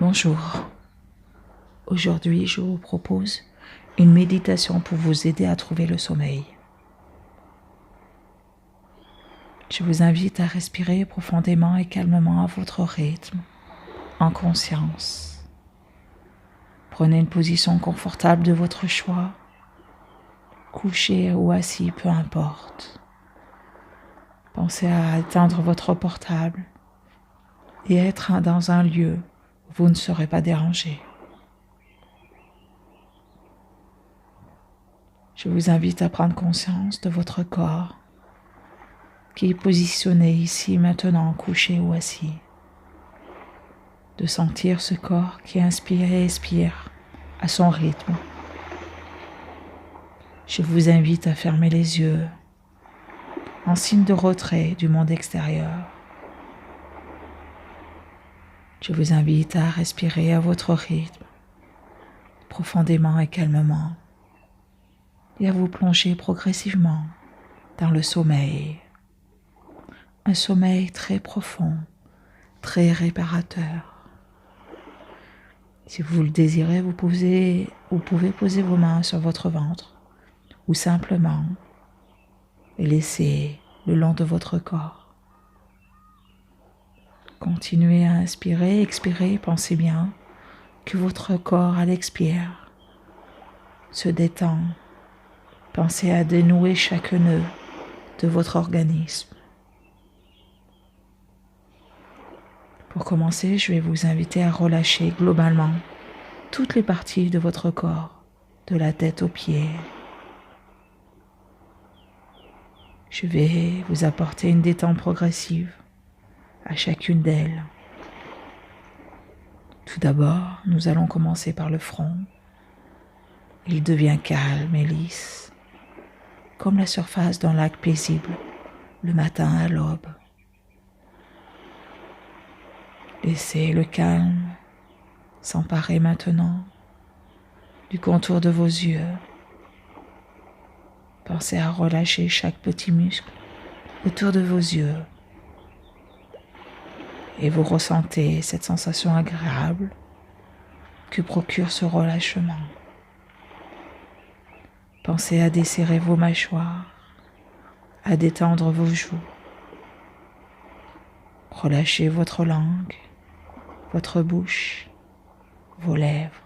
Bonjour, aujourd'hui je vous propose une méditation pour vous aider à trouver le sommeil. Je vous invite à respirer profondément et calmement à votre rythme, en conscience. Prenez une position confortable de votre choix, couché ou assis, peu importe. Pensez à éteindre votre portable et être dans un lieu où vous ne serez pas dérangé. Je vous invite à prendre conscience de votre corps qui est positionné ici maintenant, couché ou assis. De sentir ce corps qui inspire et expire à son rythme. Je vous invite à fermer les yeux en signe de retrait du monde extérieur. Je vous invite à respirer à votre rythme, profondément et calmement, et à vous plonger progressivement dans le sommeil. Un sommeil très profond, très réparateur. Si vous le désirez, vous pouvez poser vos mains sur votre ventre ou simplement les laisser le long de votre corps. Continuez à inspirer, expirer, pensez bien que votre corps à l'expire se détend. Pensez à dénouer chaque nœud de votre organisme. Pour commencer, je vais vous inviter à relâcher globalement toutes les parties de votre corps, de la tête aux pieds. Je vais vous apporter une détente progressive à chacune d'elles. Tout d'abord, nous allons commencer par le front. Il devient calme et lisse, comme la surface d'un lac paisible le matin à l'aube. Laissez le calme s'emparer maintenant du contour de vos yeux. Pensez à relâcher chaque petit muscle autour de vos yeux. Et vous ressentez cette sensation agréable que procure ce relâchement. Pensez à desserrer vos mâchoires, à détendre vos joues. Relâchez votre langue, votre bouche, vos lèvres.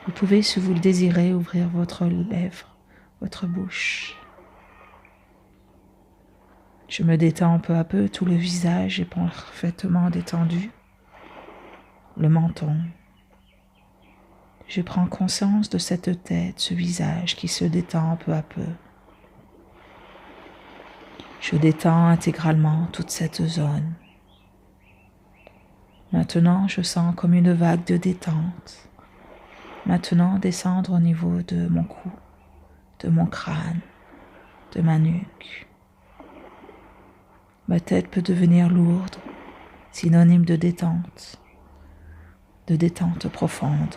Vous pouvez, si vous le désirez, ouvrir votre lèvre, votre bouche. Je me détends peu à peu, tout le visage est parfaitement détendu. Le menton. Je prends conscience de cette tête, ce visage qui se détend peu à peu. Je détends intégralement toute cette zone. Maintenant, je sens comme une vague de détente. Maintenant, descendre au niveau de mon cou, de mon crâne, de ma nuque. Ma tête peut devenir lourde, synonyme de détente profonde.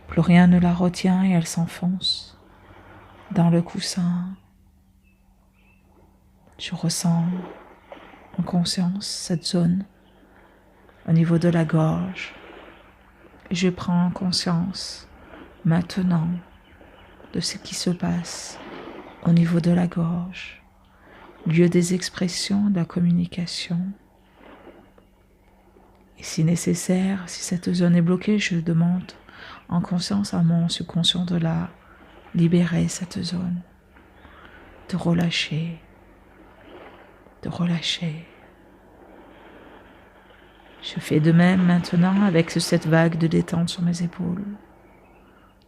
Plus rien ne la retient et elle s'enfonce dans le coussin. Je ressens en conscience cette zone au niveau de la gorge. Et je prends conscience maintenant de ce qui se passe au niveau de la gorge, lieu des expressions, de la communication. Et si nécessaire, si cette zone est bloquée, je demande en conscience à mon subconscient de la libérer, cette zone, de relâcher, de relâcher. Je fais de même maintenant avec cette vague de détente sur mes épaules.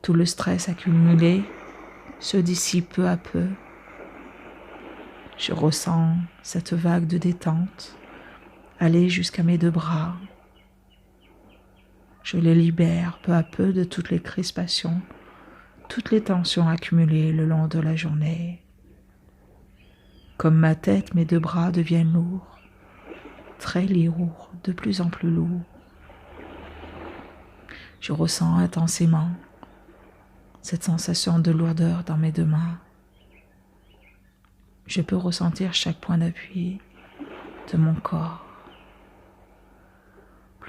Tout le stress accumulé se dissipe peu à peu. Je ressens cette vague de détente aller jusqu'à mes deux bras. Je les libère peu à peu de toutes les crispations, toutes les tensions accumulées le long de la journée. Comme ma tête, mes deux bras deviennent lourds, très lourds, de plus en plus lourds. Je ressens intensément cette sensation de lourdeur dans mes deux mains. Je peux ressentir chaque point d'appui de mon corps.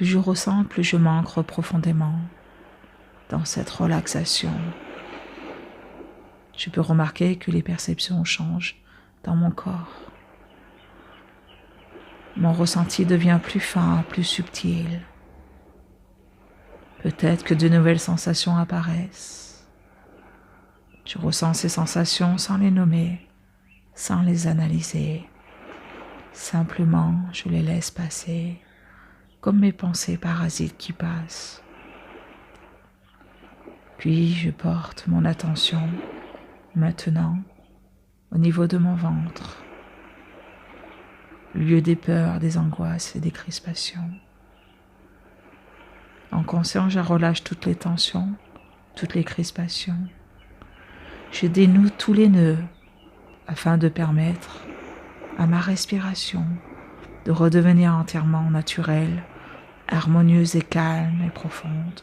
Plus je ressens, plus je m'ancre profondément dans cette relaxation. Je peux remarquer que les perceptions changent dans mon corps. Mon ressenti devient plus fin, plus subtil. Peut-être que de nouvelles sensations apparaissent. Je ressens ces sensations sans les nommer, sans les analyser. Simplement, je les laisse passer, comme mes pensées parasites qui passent. Puis, je porte mon attention, maintenant, au niveau de mon ventre, lieu des peurs, des angoisses et des crispations. En conscience, je relâche toutes les tensions, toutes les crispations. Je dénoue tous les nœuds afin de permettre à ma respiration de redevenir entièrement naturelle, harmonieuse et calme et profonde.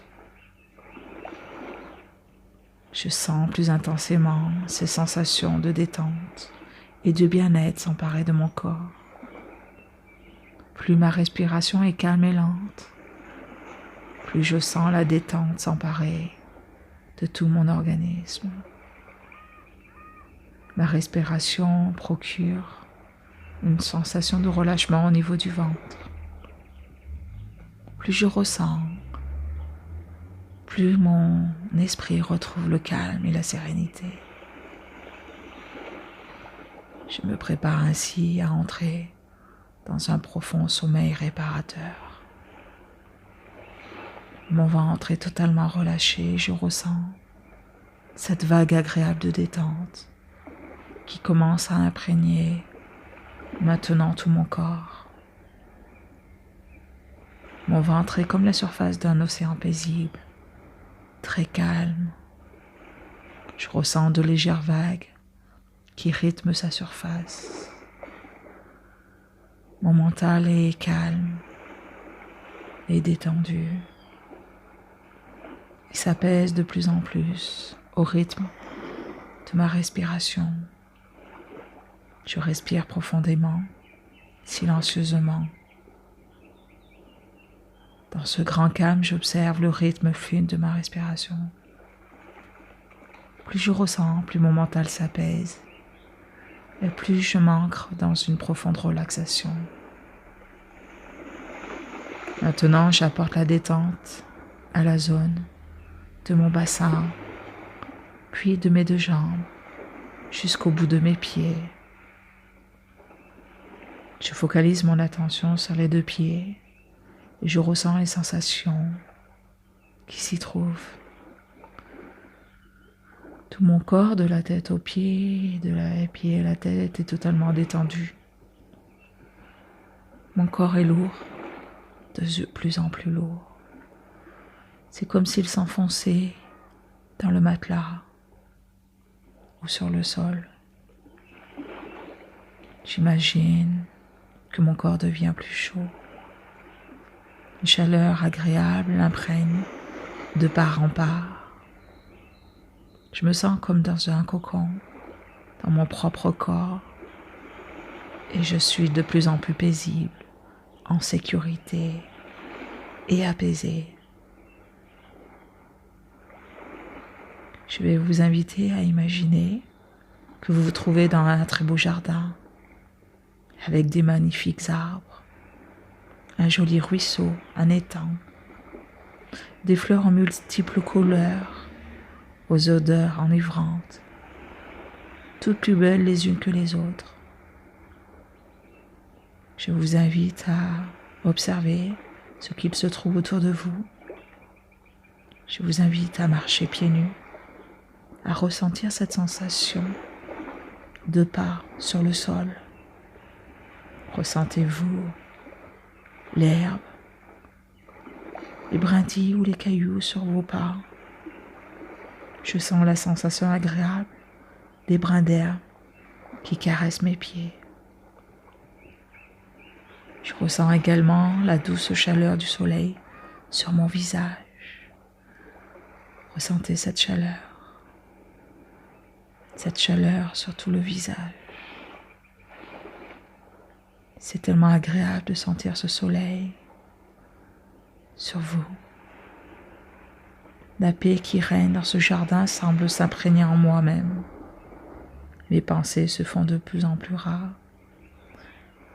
Je sens plus intensément ces sensations de détente et de bien-être s'emparer de mon corps. Plus ma respiration est calme et lente, plus je sens la détente s'emparer de tout mon organisme. Ma respiration procure une sensation de relâchement au niveau du ventre. Plus je ressens, plus mon esprit retrouve le calme et la sérénité. Je me prépare ainsi à entrer dans un profond sommeil réparateur. Mon ventre est totalement relâché et je ressens cette vague agréable de détente qui commence à imprégner maintenant tout mon corps. Mon ventre est comme la surface d'un océan paisible, très calme. Je ressens de légères vagues qui rythment sa surface. Mon mental est calme et détendu. Il s'apaise de plus en plus au rythme de ma respiration. Je respire profondément, silencieusement. Dans ce grand calme, j'observe le rythme fluide de ma respiration. Plus je ressens, plus mon mental s'apaise et plus je m'ancre dans une profonde relaxation. Maintenant, j'apporte la détente à la zone de mon bassin, puis de mes deux jambes, jusqu'au bout de mes pieds. Je focalise mon attention sur les deux pieds et je ressens les sensations qui s'y trouvent. Tout mon corps, de la tête aux pieds, de la pied à la tête, est totalement détendu. Mon corps est lourd, de plus en plus lourd. C'est comme s'il s'enfonçait dans le matelas ou sur le sol. J'imagine que mon corps devient plus chaud. Une chaleur agréable l'imprègne de part en part. Je me sens comme dans un cocon, dans mon propre corps, et je suis de plus en plus paisible, en sécurité et apaisé. Je vais vous inviter à imaginer que vous vous trouvez dans un très beau jardin avec des magnifiques arbres, un joli ruisseau, un étang, des fleurs en multiples couleurs, aux odeurs enivrantes, toutes plus belles les unes que les autres. Je vous invite à observer ce qu'il se trouve autour de vous. Je vous invite à marcher pieds nus, à ressentir cette sensation de pas sur le sol. Ressentez-vous l'herbe, les brindilles ou les cailloux sur vos pas. Je sens la sensation agréable des brins d'herbe qui caressent mes pieds. Je ressens également la douce chaleur du soleil sur mon visage. Ressentez cette chaleur sur tout le visage. C'est tellement agréable de sentir ce soleil sur vous. La paix qui règne dans ce jardin semble s'imprégner en moi-même. Mes pensées se font de plus en plus rares.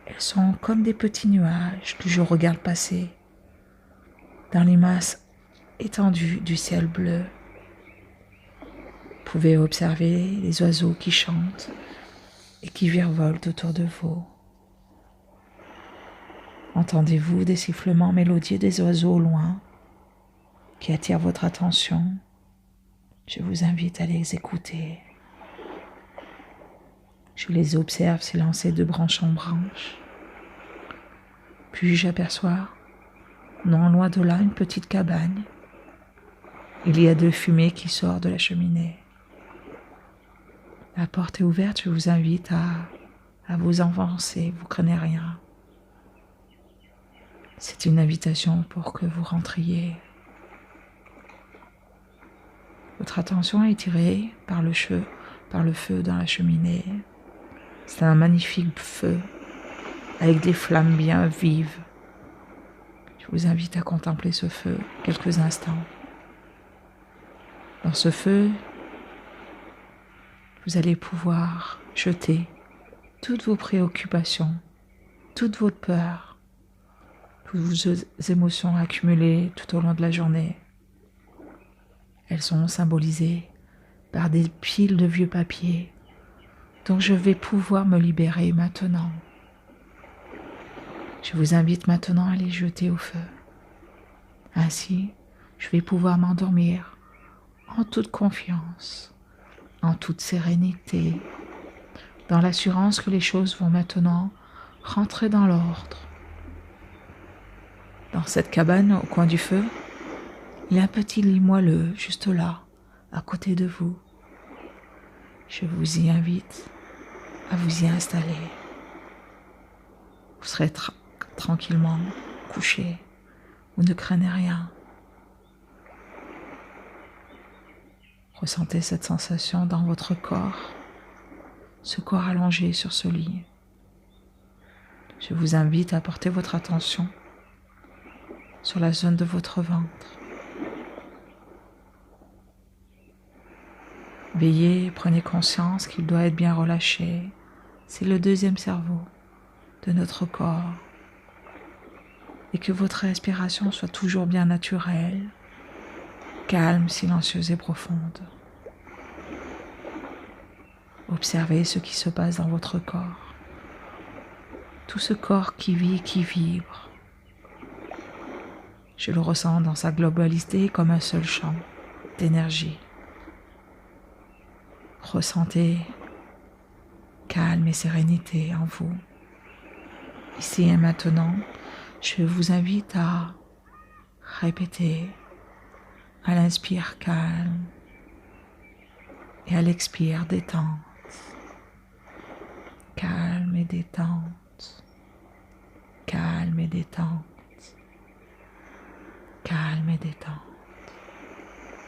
Elles sont comme des petits nuages que je regarde passer dans les masses étendues du ciel bleu. Vous pouvez observer les oiseaux qui chantent et qui virevoltent autour de vous. Entendez-vous des sifflements mélodieux des oiseaux au loin qui attirent votre attention? Je vous invite à les écouter. Je les observe s'élancer de branche en branche. Puis j'aperçois, non loin de là, une petite cabane. Il y a de fumée qui sort de la cheminée. La porte est ouverte, je vous invite à vous avancer, vous craignez rien. C'est une invitation pour que vous rentriez. Votre attention est tirée par le feu dans la cheminée. C'est un magnifique feu avec des flammes bien vives. Je vous invite à contempler ce feu quelques instants. Dans ce feu, vous allez pouvoir jeter toutes vos préoccupations, toutes vos peurs, toutes vos émotions accumulées tout au long de la journée. Elles sont symbolisées par des piles de vieux papiers dont je vais pouvoir me libérer maintenant. Je vous invite maintenant à les jeter au feu. Ainsi, je vais pouvoir m'endormir en toute confiance, en toute sérénité, dans l'assurance que les choses vont maintenant rentrer dans l'ordre. Dans cette cabane au coin du feu, il y a un petit lit moelleux juste là, à côté de vous. Je vous y invite à vous y installer. Vous serez tranquillement couché. Vous ne craignez rien. Ressentez cette sensation dans votre corps, ce corps allongé sur ce lit. Je vous invite à porter votre attention sur la zone de votre ventre. Veillez, prenez conscience qu'il doit être bien relâché. C'est le deuxième cerveau de notre corps. Et que votre respiration soit toujours bien naturelle, calme, silencieuse et profonde. Observez ce qui se passe dans votre corps. Tout ce corps qui vit, qui vibre. Je le ressens dans sa globalité comme un seul champ d'énergie. Ressentez calme et sérénité en vous. Ici et maintenant, je vous invite à répéter à l'inspire calme et à l'expire détente. Calme et détente. Calme et détente. Calme et détente.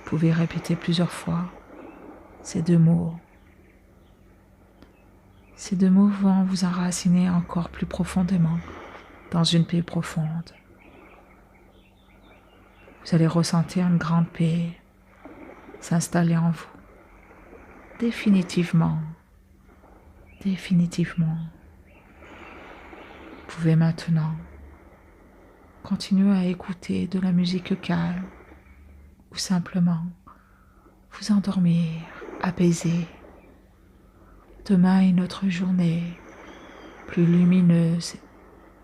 Vous pouvez répéter plusieurs fois ces deux mots. Ces deux mots vont vous enraciner encore plus profondément dans une paix profonde. Vous allez ressentir une grande paix s'installer en vous. Définitivement. Définitivement. Vous pouvez maintenant continuer à écouter de la musique calme ou simplement vous endormir, apaisé. Demain est une autre journée, plus lumineuse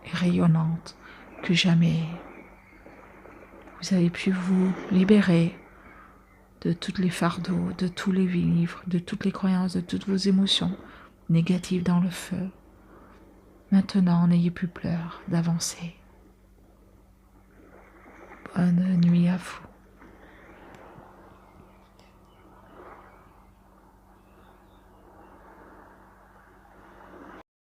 et rayonnante que jamais. Vous avez pu vous libérer de tous les fardeaux, de tous les livres, de toutes les croyances, de toutes vos émotions négatives dans le feu. Maintenant, n'ayez plus peur d'avancer. Bonne nuit à vous.